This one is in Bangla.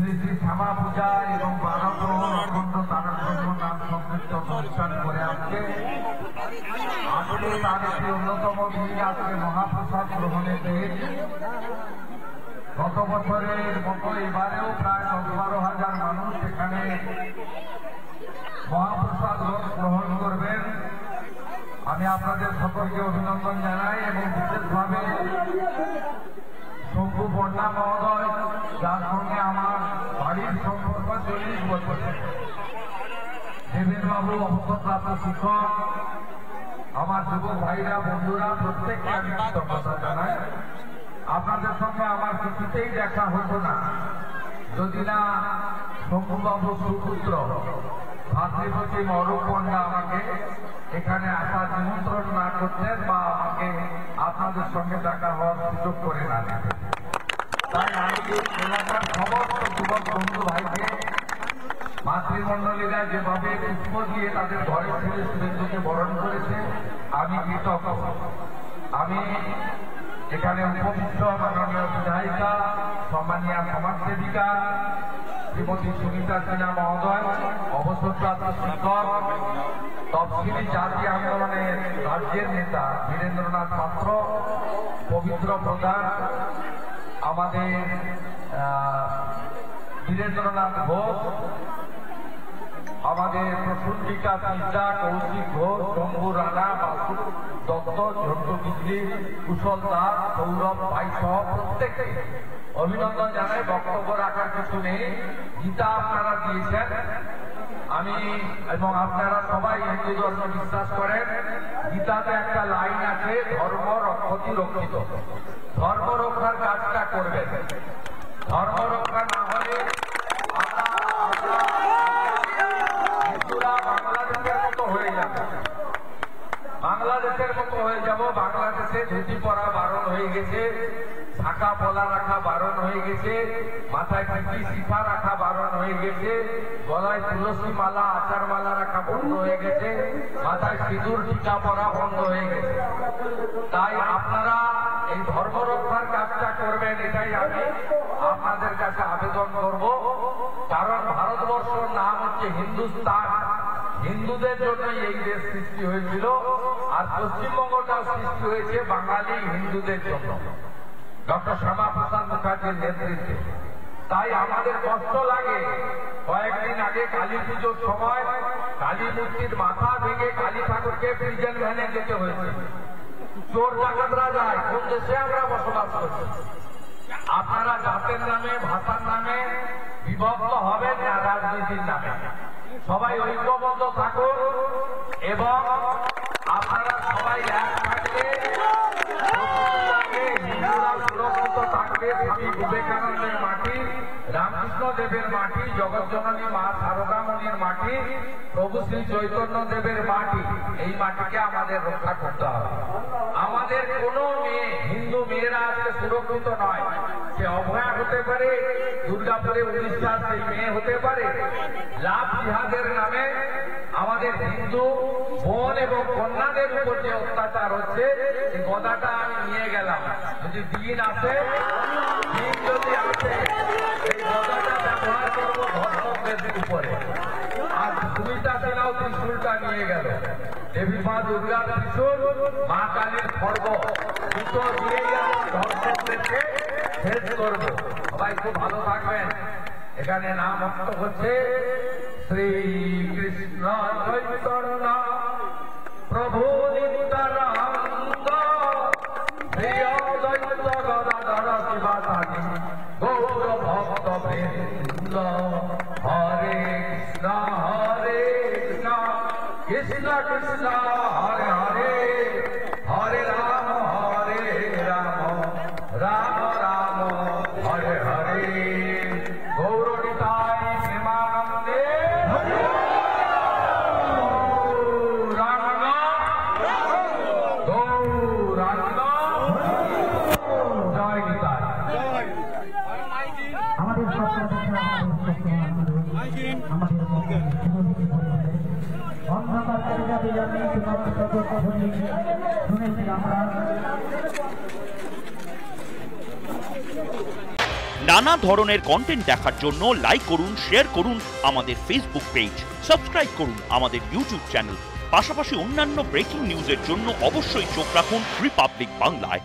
শ্রী শ্রী শ্যামা পূজা এবং বারগ্রহণ অখণ্ড তারকব্রহ্ম নাম সংক্ষিপ্ত অনুষ্ঠান করে আসছে। আজকে তার একটি অন্যতম দিন, আজকে মহাপ্রসাদ গ্রহণের দিন। গত বছরের মতো এবারেও প্রায় ১০-১২ হাজার মানুষ এখানে মহাপ্রসাদ গ্রহণ করবেন। আমি আপনাদের সকলকে অভিনন্দন জানাই এবং বিশেষভাবে শম্ভু বন্যা মহোদয়, যার সঙ্গে আমার বাড়ির সম্পর্ক ৪০ বছর, দেবেনবাবু অবসরপ্রাপ্ত শিক্ষক, আমার যুবক ভাইরা বন্ধুরা প্রত্যেককে আমি কৃতজ্ঞতা জানাই। আপনাদের সঙ্গে আমার কিছুতেই দেখা হতো না যদি না শম্ভুবাবু সুপুত্র ভাতৃপতি অরূপ পণ্ডা আমাকে এখানে আসার নিমন্ত্রণ না করতেন বা আমাকে আপনাদের সঙ্গে দেখা হওয়ার সুযোগ করে না দিতেন। তাই আমি এলাকার সমস্ত যুবক বন্ধু ভাইকে মাতৃমণ্ডলীরা যেভাবে পুষ্প দিয়ে তাদের ঘরের ছেলে শুভেন্দুকে বরণ করেছে, আমি কৃতজ্ঞ। আমি এখানে উপবিষ্ট মাননীয় বিধায়িকা, সম্মানীয় সমাজসেবিকা শ্রীমতী সুমিতা সিনহা মহোদয়, অবসরপ্রাপ্ত শিক্ষক, তফসিলি জাতি আন্দোলনের রাজ্যের নেতা বীরেন্দ্রনাথ পাত্র, পবিত্র প্রধান আমাদের বীরেন্দ্রনাথ ঘোষ, আমাদের প্রসূন বিকাশ মিশ্রা, কৌশিক ঘোষ, শম্ভু রানা, বাসু দত্ত, ঝন্টু বিজলি, কুশল দাস, সৌরভ ভাই সহ প্রত্যেককে অভিনন্দন জানাই। বক্তব্য রাখার কিছু নেই। গীতা আপনারা দিয়েছেন, আমি এবং আপনারা সবাই হিন্দু ধর্ম বিশ্বাস করেন। গীতাতে একটা লাইন আছে, ধর্ম রক্ষতি রক্ষিত। ধর্ম রক্ষার কাজটা করবেন। ধর্ম রক্ষা না হলে বাংলাদেশের মতো হয়ে যাবে। বাংলাদেশের মতো হয়ে যাব। বাংলাদেশে ধুতি পরা বারণ হয়ে গেছে, শাখা পলা রাখা বারণ হয়ে গেছে, মাথায় টিকি শিখা রাখা বারণ হয়ে গেছে, গলায় তুলসী মালা আচার মালা রাখা বন্ধ হয়ে গেছে, মাথায় সিঁদুর টিকা পরা বন্ধ হয়ে গেছে। তাই আপনারা এই ধর্ম রক্ষার কাজটা করবেন, এটাই আমি আপনাদের কাছে আবেদন করব। কারণ ভারতবর্ষের নাম হচ্ছে হিন্দুস্তান, হিন্দুদের জন্যই এই দেশ সৃষ্টি হয়েছিল, আর পশ্চিমবঙ্গটাও সৃষ্টি হয়েছে বাঙালি হিন্দুদের জন্য, ডক্টর শ্যামাপ্রসাদ মুখার্জির নেতৃত্বে। তাই আমাদের কষ্ট লাগে। কয়েকদিন আগে কালী পুজোর সময় কালী মূর্তির মাথা ভেঙে কালী ঠাকুরকে প্রিজন ভ্যানে যেতে হয়েছে। চোর ডাকাতরা যায়। কোন দেশে আমরা বসবাস করছি? আপনারা জাতের নামে, ভাষার নামে বিভক্ত হবেন না, রাজনীতির নামে। সবাই ঐক্যবদ্ধ থাকুন এবং আপনারা সবাই এক থাকলে হিন্দুরা সুরক্ষিত থাকবে। স্বামী বিবেকানন্দের মাটি, রামকৃষ্ণ দেবের মাটি, জগৎজননী মা শারদামণির মাটি, প্রভু শ্রী চৈতন্য দেবের মাটি, এই মাটিকে আমাদের রক্ষা করতে হবে। আমাদের কোনো মেয়ে, হিন্দু মেয়েরা আজকে সুরক্ষিত নয়। সে অভয়া হতে পারে, দুর্গাপুরে উড়িষ্যার সেই মেয়ে হতে পারে। লাভ জিহাদের নামে আমাদের হিন্দু বোন এবং কন্যাদের উপর যে অত্যাচার হচ্ছে, এই গদাটা আমি নিয়ে গেলাম। যদি দিন আসে, দিন যদি আসে, এই গদাটা ব্যবহার করবো ধর্মদের উপরে। আর সুমিতা সিনহাও ত্রিশূলটা নিয়ে গেল। দেবী মা দুর্গার ত্রিশূল, মা কালীর খড়গ, দুটো দিয়েই আমি ধর্মদেরকে শেষ করবো। সবাই খুব ভালো থাকবেন। এখানে নাম অর্থ হচ্ছে শ্রীকৃষ্ণ চৈতন্য প্রভু নিত্যানন্দ শ্রী অদ্বৈত গদাধর শিবাসাদি গৌর ভক্ত বৃন্দ। হরে কৃষ্ণ কৃষ্ণ কৃষ্ণ হরে হরে, হরে রাম রাম রাম হরে হরে। গৌর নিতাই প্রেমানন্দে জয় নিতাই। আমাদের অন্ধকার শুনেছি আমরা। নানা ধরনের কন্টেন্ট দেখার জন্য লাইক করুন, শেয়ার করুন আমাদের ফেসবুক পেজ, সাবস্ক্রাইব করুন আমাদের ইউটিউব চ্যানেল। পাশাপাশি অন্যান্য ব্রেকিং নিউজের জন্য অবশ্যই চোখ রাখুন রিপাবলিক বাংলায়।